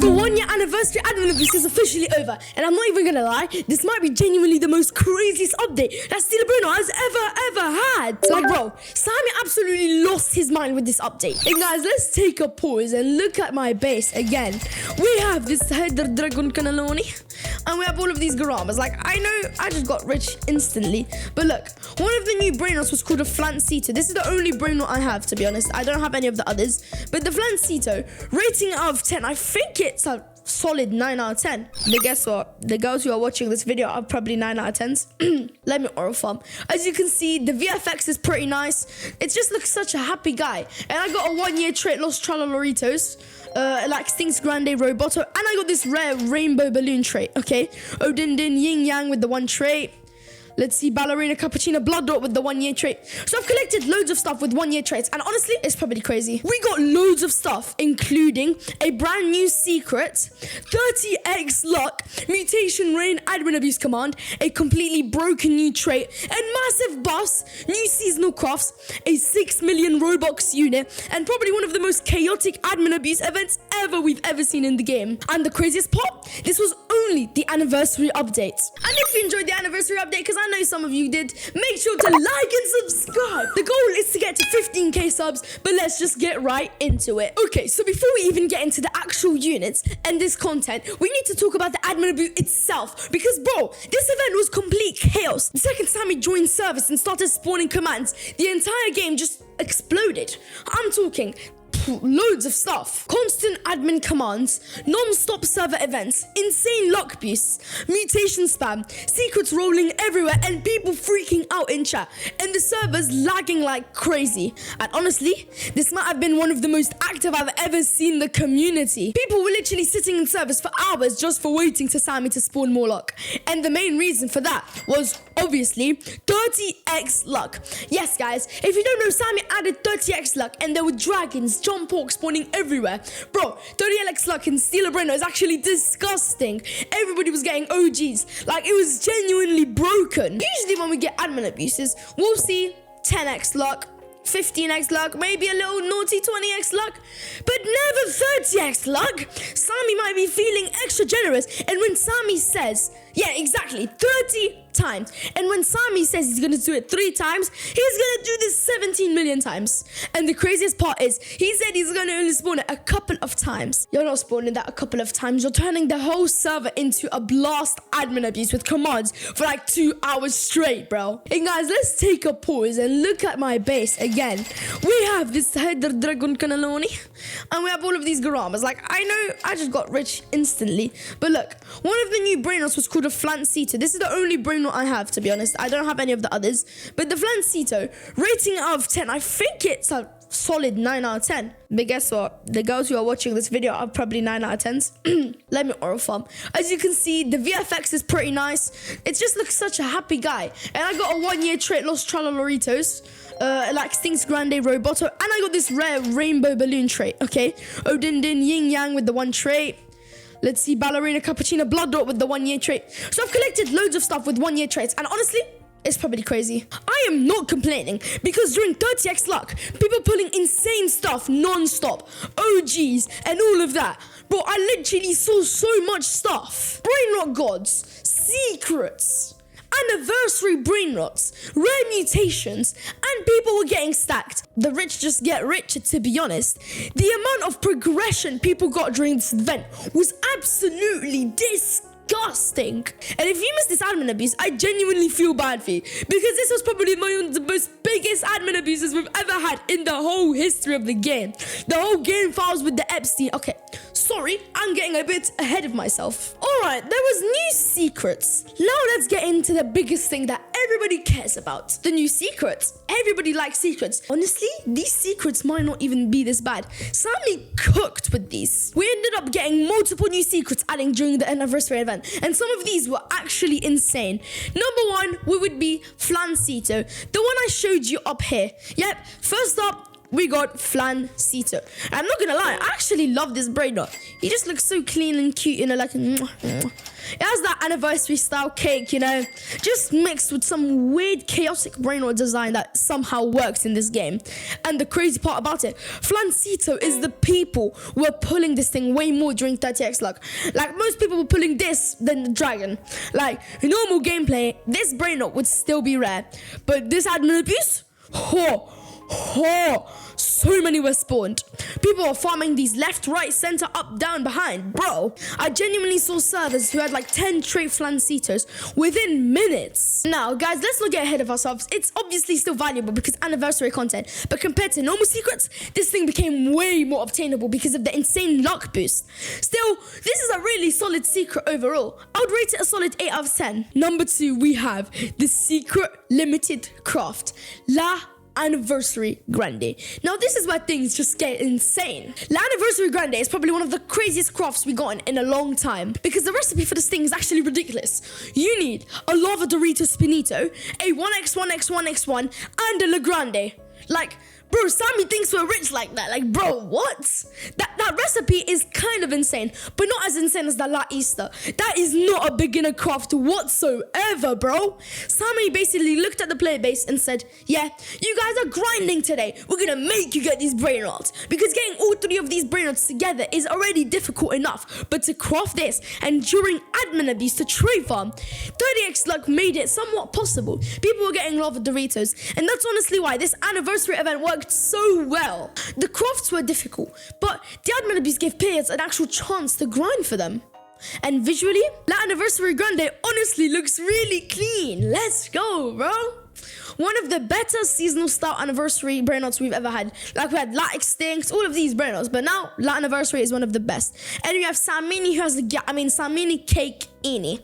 The 1 year anniversary admin abuse is officially over, and I'm not even gonna lie, this might be genuinely the most craziest update that Steeler Bruno has ever had. Like, bro, Sammy absolutely lost his mind with this update. And guys, let's take a pause and look at my base again. We have this header dragon cannelloni, and we have all of these garamas. Like, I know I just got rich instantly, but look, one of the new Brainrots was called a Flancito. This is the only Brainrot I have, to be honest. I don't have any of the others, but the Flancito, rating out of 10, I think it's a solid 9 out of 10. But guess what? The girls who are watching this video are probably 9 out of 10s. Let me oral farm. As you can see, the VFX is pretty nice. It just looks such a happy guy. And I got a 1 year trait, Los Tralaloritos. Like Stinks Grande Roboto. And I got this rare rainbow balloon trait, okay? Odin Din Yin Yang with the 1 trait. Let's see, Ballerina Cappuccino Blood Dot with the 1 year trait. So I've collected loads of stuff with 1 year traits, and honestly, it's probably crazy. We got loads of stuff, including a brand new secret, 30x luck, mutation rain admin abuse command, a completely broken new trait, and massive boss, new seasonal crafts, a 6 million Robux unit, and probably one of the most chaotic admin abuse events we've ever seen in the game. And the craziest part, this was only the anniversary update. And if you enjoyed the anniversary update, because I know some of you did, make sure to like and subscribe. The goal is to get to 15k subs, but let's just get right into it. Okay, so before we even get into the actual units and this content, we need to talk about the admin abuse itself, because bro, this event was complete chaos. The second Sammy joined service and started spawning commands, the entire game just exploded. I'm talking loads of stuff. Constant admin commands, non-stop server events, insane luck boosts, mutation spam, secrets rolling everywhere, and people freaking out in chat, and the servers lagging like crazy. And honestly, this might have been one of the most active I've ever seen the community. People were literally sitting in servers for hours just for waiting to Sammy to spawn more luck. And the main reason for that was obviously 30x luck. Yes guys, if you don't know, Sammy added 30x luck, and there were dragons, John Pork spawning everywhere. Bro, 30x luck in Steeler Bruno is actually disgusting. Everybody was getting OGs. Like, it was genuinely broken. Usually when we get admin abuses, we'll see 10x luck, 15x luck, maybe a little naughty 20x luck, but never 30x luck. Sammy might be feeling extra generous, and when Sammy says, yeah, exactly, 30 times, and when Sammy says he's gonna do it 3 times, he's gonna do this 17 million times. And the craziest part is, he said he's gonna only spawn it a couple of times. You're not spawning that a couple of times, you're turning the whole server into a blast admin abuse with commands for like 2 hours straight, bro. And guys, let's take a pause and look at my base again. We have this header dragon cannelloni, and we have all of these garamas. Like, I know I just got rich instantly, but look, one of the new Brainrots was called a Flancito. This is the only Brainrot I have, to be honest. I don't have any of the others, but the Flancito, rating out of 10, I think it's a solid 9 out of 10. But guess what? The girls who are watching this video are probably 9 out of 10s. Let me oral farm. As you can see, the VFX is pretty nice. It just looks such a happy guy. And I got a 1 year trait, Los Tralaloritos. Like Stinks Grande Roboto. And I got this rare rainbow balloon trait, okay? Odin Din Yin Yang with the 1 trait. Let's see, Ballerina Cappuccino Blood Dot with the 1 year trait. So I've collected loads of stuff with 1 year traits, and honestly, it's probably crazy. I am not complaining, because during 30x luck, people pulling insane stuff non-stop, OGs, and all of that. Bro, I literally saw so much stuff. Brainrot gods, secrets, anniversary Brainrots, rare mutations, and people were getting stacked. The rich just get richer, to be honest. The amount of progression people got during this event was absolutely disgusting. And if you missed this admin abuse, I genuinely feel bad for you, because this was probably one of the most biggest admin abuses we've ever had in the whole history of the game. The whole game files with the Epstein. Okay, sorry, I'm getting a bit ahead of myself. Alright, there was new secrets. Now let's get into the biggest thing that everybody cares about. The new secrets. Everybody likes secrets. Honestly, these secrets might not even be this bad. Sammy cooked with these. We ended up getting multiple new secrets adding during the anniversary event, and some of these were actually insane. Number 1 would be Flancito, the one I showed you up here. Yep, first up, we got Flancito. I'm not gonna lie, I actually love this Brainrot. He just looks so clean and cute, you know, like it has that anniversary style cake, you know, just mixed with some weird chaotic Brainrot design that somehow works in this game. And the crazy part about it, Flancito is the people who are pulling this thing way more during 30x luck. Like, most people were pulling this than the dragon. Like, in normal gameplay, this Brainrot would still be rare, but this admin abuse, so many were spawned. People were farming these left, right, center, up, down, behind. Bro, I genuinely saw servers who had like 10 trait Flancitos within minutes. Now, guys, let's not get ahead of ourselves. It's obviously still valuable because anniversary content, but compared to normal secrets, this thing became way more obtainable because of the insane luck boost. Still, this is a really solid secret overall. I would rate it a solid 8 out of 10. Number 2, we have the secret limited craft, La Anniversary Grande. Now, this is where things just get insane. La Anniversary Grande is probably one of the craziest crafts we gotten in a long time because the recipe for this thing is actually ridiculous. You need a lava Dorito Spinito, a 1x1x1x1, and a La Grande. Like, bro, Sammy thinks we're rich like that. Like, bro, what? That recipe is kind of insane, but not as insane as the La Easter. That is not a beginner craft whatsoever, bro. Sammy basically looked at the player base and said, yeah, you guys are grinding today. We're gonna make you get these Brainrots. Because getting all 3 of these Brainrots together is already difficult enough. But to craft this and during admin abuse to trade farm, 30x luck made it somewhat possible. People were getting lava Doritos, and that's honestly why this anniversary event worked so well. The crafts were difficult, but the admin abuse gave players an actual chance to grind for them. And visually, La Anniversary Grande honestly looks really clean. Let's go, bro. One of the better seasonal style anniversary Brainrots we've ever had. Like, we had La Extinct, all of these Brainrots, but now La Anniversary is one of the best. And we have Samini who has Samini Cake Ini.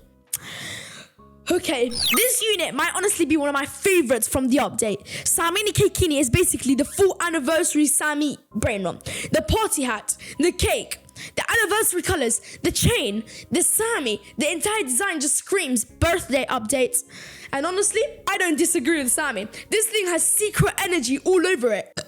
Okay, this unit might honestly be one of my favorites from the update. Samini Cakini is basically the full anniversary Sammy Brainrot. The party hat, the cake, the anniversary colors, the chain, the Sammy, the entire design just screams birthday updates. And honestly, I don't disagree with Sammy. This thing has secret energy all over it.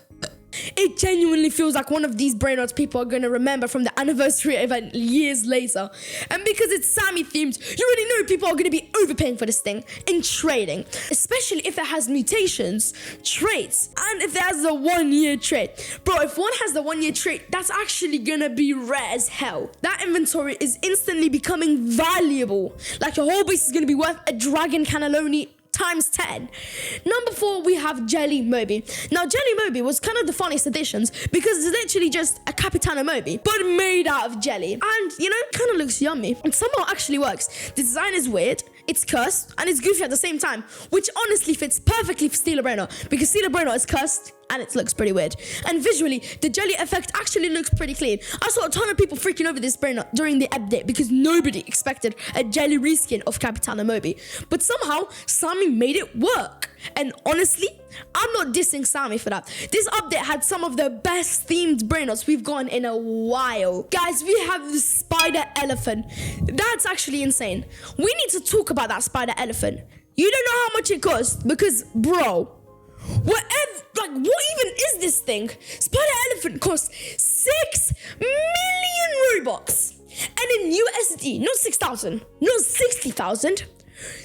It genuinely feels like one of these Brainrots people are going to remember from the anniversary event years later. And because it's Sammy themed, you already know people are going to be overpaying for this thing in trading. Especially if it has mutations, traits, and if it has a 1-year trait. Bro, if one has the 1-year trait, that's actually going to be rare as hell. That inventory is instantly becoming valuable. Like, your whole base is going to be worth a dragon cannelloni times 10. Number 4, we have Jelly Moby. Now, Jelly Moby was kind of the funniest additions because it's literally just a Capitano Moby, but made out of jelly. And, you know, kind of looks yummy. And somehow actually works. The design is weird, it's cursed, and it's goofy at the same time, which honestly fits perfectly for Steeler Brainrot because Steeler Brainrot is cursed and it looks pretty weird. And visually, the jelly effect actually looks pretty clean. I saw a ton of people freaking over this Brainrot during the update because nobody expected a jelly reskin of Capitano Moby. But somehow, Sammy made it work. And honestly, I'm not dissing Sammy for that. This update had some of the best themed Brainrots we've gotten in a while. Guys, we have the spider elephant. That's actually insane. We need to talk about that spider elephant. You don't know how much it costs because, bro, what even is this thing? Spider elephant costs 6 million Robux. And in USD, not 6,000, not 60,000,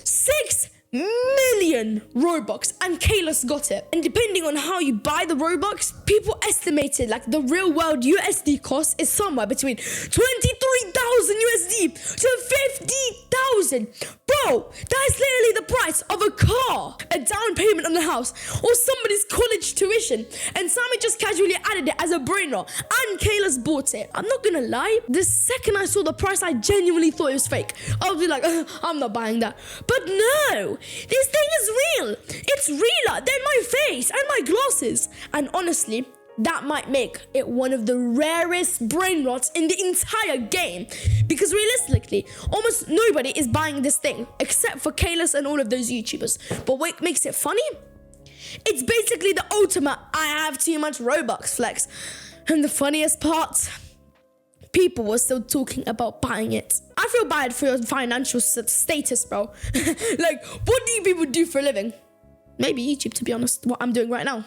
6 million Robux, and Kalos got it. And depending on how you buy the Robux, people estimated like the real world USD cost is somewhere between 23,000 USD to 50,000. Bro, that is literally the price of a car, a down payment on a house, or somebody's college tuition. And Sammy just casually added it as a Brainrot, and Kalos bought it. I'm not gonna lie, the second I saw the price, I genuinely thought it was fake. I would be like, I'm not buying that. But no, this thing is real. It's realer than my face and my glasses. And honestly, that might make it one of the rarest Brainrots in the entire game. Because realistically, almost nobody is buying this thing except for Kalos and all of those YouTubers. But what makes it funny? It's basically the ultimate I have too much Robux flex. And the funniest part, people were still talking about buying it. I feel bad for your financial status, bro. Like, what do you people do for a living? Maybe YouTube, to be honest, what I'm doing right now.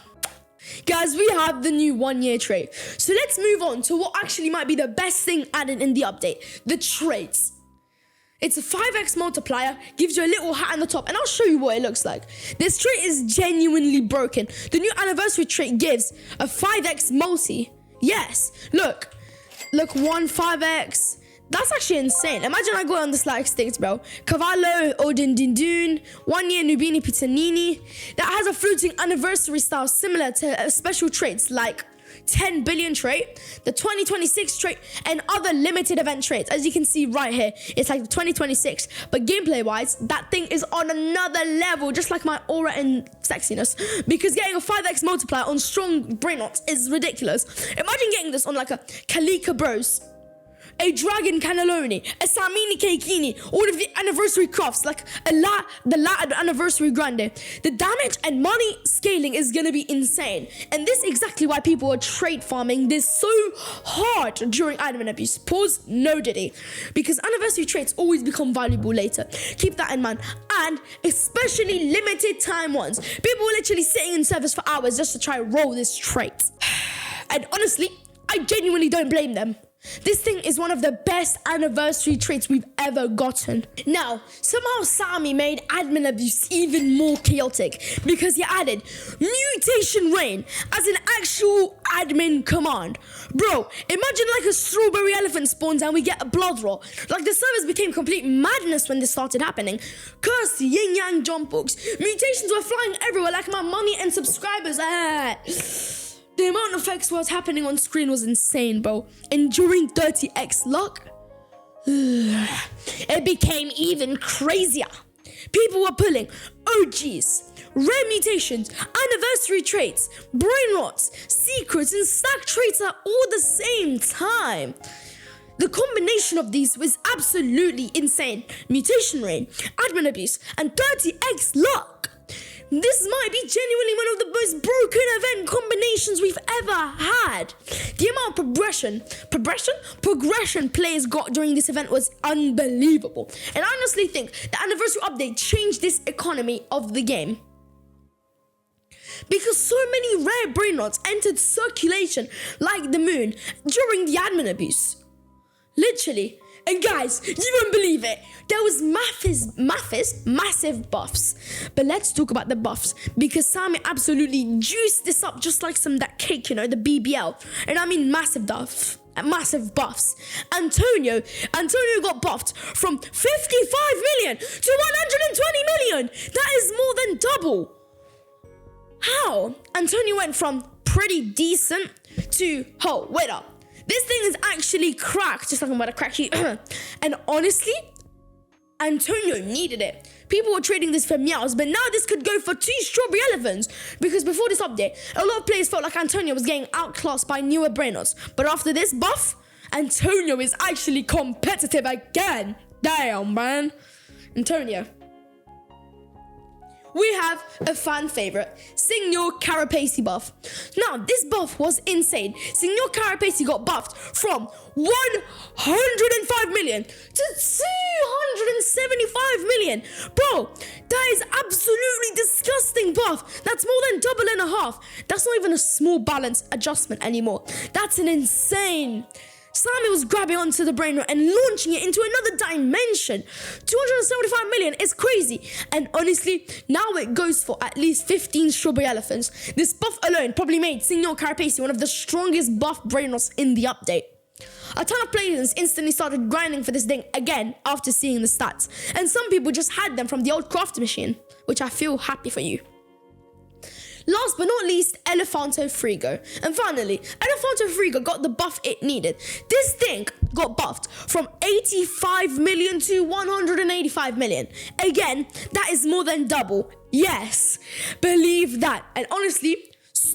Guys, we have the new 1-year trait. So let's move on to what actually might be the best thing added in the update, the traits. It's a 5x multiplier, gives you a little hat on the top, and I'll show you what it looks like. This trait is genuinely broken. The new anniversary trait gives a 5x multi. Yes, look, 5x. That's actually insane. Imagine I go on this like sticks, bro. Cavallo, Odin Dindun, 1 year Nubini Pizzanini. That has a floating anniversary style similar to special traits like 10 billion trait, the 2026 trait, and other limited event traits. As you can see right here, it's like 2026, but gameplay wise, that thing is on another level, just like my aura and sexiness, because getting a 5x multiplier on strong Brainrot is ridiculous. Imagine getting this on like a Kalika Bros, a Dragon Cannelloni, a Samini Keikini, all of the anniversary crafts, like the anniversary grande. The damage and money scaling is gonna be insane. And this is exactly why people are trade farming this so hard during admin abuse. Pause, no diddy. Because anniversary traits always become valuable later. Keep that in mind. And especially limited time ones. People were literally sitting in servers for hours just to try and roll this trait. And honestly, I genuinely don't blame them. This thing is one of the best anniversary traits we've ever gotten. Now, somehow Sami made admin abuse even more chaotic because he added Mutation Rain as an actual admin command. Bro, imagine like a strawberry elephant spawns and we get a blood roar. Like the servers became complete madness when this started happening. Cursed yin yang jump books. Mutations were flying everywhere like my money and subscribers. The amount of effects was happening on screen was insane, bro. And during 30x luck, it became even crazier. People were pulling OGs, rare mutations, anniversary traits, brainrots, secrets, and stack traits at all the same time. The combination of these was absolutely insane. Mutation rain, admin abuse, and 30x luck. This might be genuinely one of the most broken event combinations we've ever had. The amount of progression players got during this event was unbelievable. And I honestly think the anniversary update changed this economy of the game. Because so many rare brainrots entered circulation like the moon during the admin abuse. Literally. And guys, you won't believe it. There was massive buffs. But let's talk about the buffs because Sami absolutely juiced this up just like that cake, you know, the BBL. And I mean massive buffs. Antonio got buffed from 55 million to 120 million. That is more than double. How? Antonio went from pretty decent to, wait up. This thing is actually cracked, just talking about a crack sheet. And honestly, Antonio needed it. People were trading this for meows, but now this could go for 2 strawberry elephants. Because before this update, a lot of players felt like Antonio was getting outclassed by newer brainrots. But after this buff, Antonio is actually competitive again. Damn, man. Antonio. We have a fan favorite, Signor Carapace buff. Now, this buff was insane. Signor Carapace got buffed from 105 million to 275 million. Bro, that is absolutely disgusting buff. That's more than double and a half. That's not even a small balance adjustment anymore. That's an insane. Sami was grabbing onto the Brainrot and launching it into another dimension. 275 million is crazy. And honestly, now it goes for at least 15 strawberry elephants. This buff alone probably made Signor Carapace one of the strongest buff Brainrots in the update. A ton of players instantly started grinding for this thing again after seeing the stats. And some people just had them from the old craft machine, which I feel happy for you. Last but not least, Elephanto Frigo. And finally, Elephanto Frigo got the buff it needed. This thing got buffed from 85 million to 185 million. Again, that is more than double. Yes, believe that. And honestly,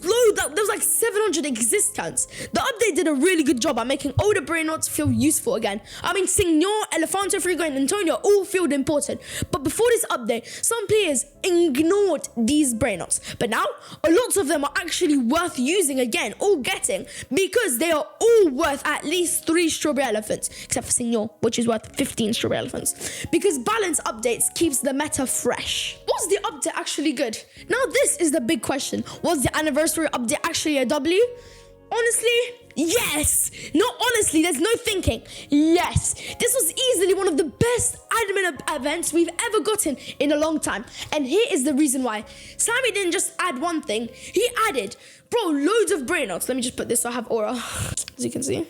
there was like 700 existence. The update did a really good job at making older brainrots feel useful again. I mean, Signor, Elephanto, Frigo, and Antonio all feel important. But before this update, some players ignored these brainrots. But now, a lot of them are actually worth using again, or getting, because they are all worth at least 3 strawberry elephants, except for Signor, which is worth 15 strawberry elephants. Because balance updates keeps the meta fresh. Was the update actually good? Now this is the big question. Was the anniversary anniversary update actually a W? Honestly, yes. No, honestly, there's no thinking. Yes. This was easily one of the best admin events we've ever gotten in a long time. And here is the reason why. Sammy didn't just add one thing. He added, bro, loads of Brainrots. Let me just put this so I have aura, as you can see.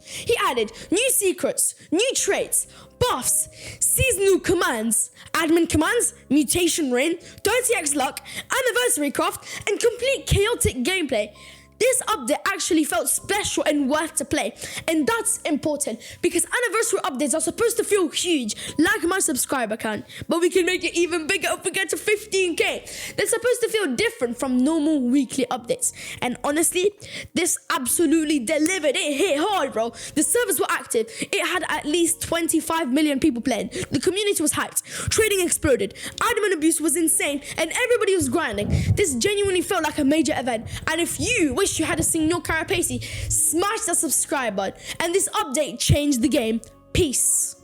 He added new secrets, new traits, buffs, seasonal commands, admin commands, mutation rain, 30x luck, anniversary craft, and complete chaotic gameplay. This update actually felt special and worth to play, and that's important because anniversary updates are supposed to feel huge, like my subscriber count, but we can make it even bigger if we get to 15k. They're supposed to feel different from normal weekly updates, and honestly, this absolutely delivered. It hit hard, bro. The servers were active. It had at least 25 million people playing. The community was hyped. Trading exploded. Admin abuse was insane, and everybody was grinding. This genuinely felt like a major event, and if you wish you had a Signor Carapace, smash that subscribe button, and this update changed the game. Peace.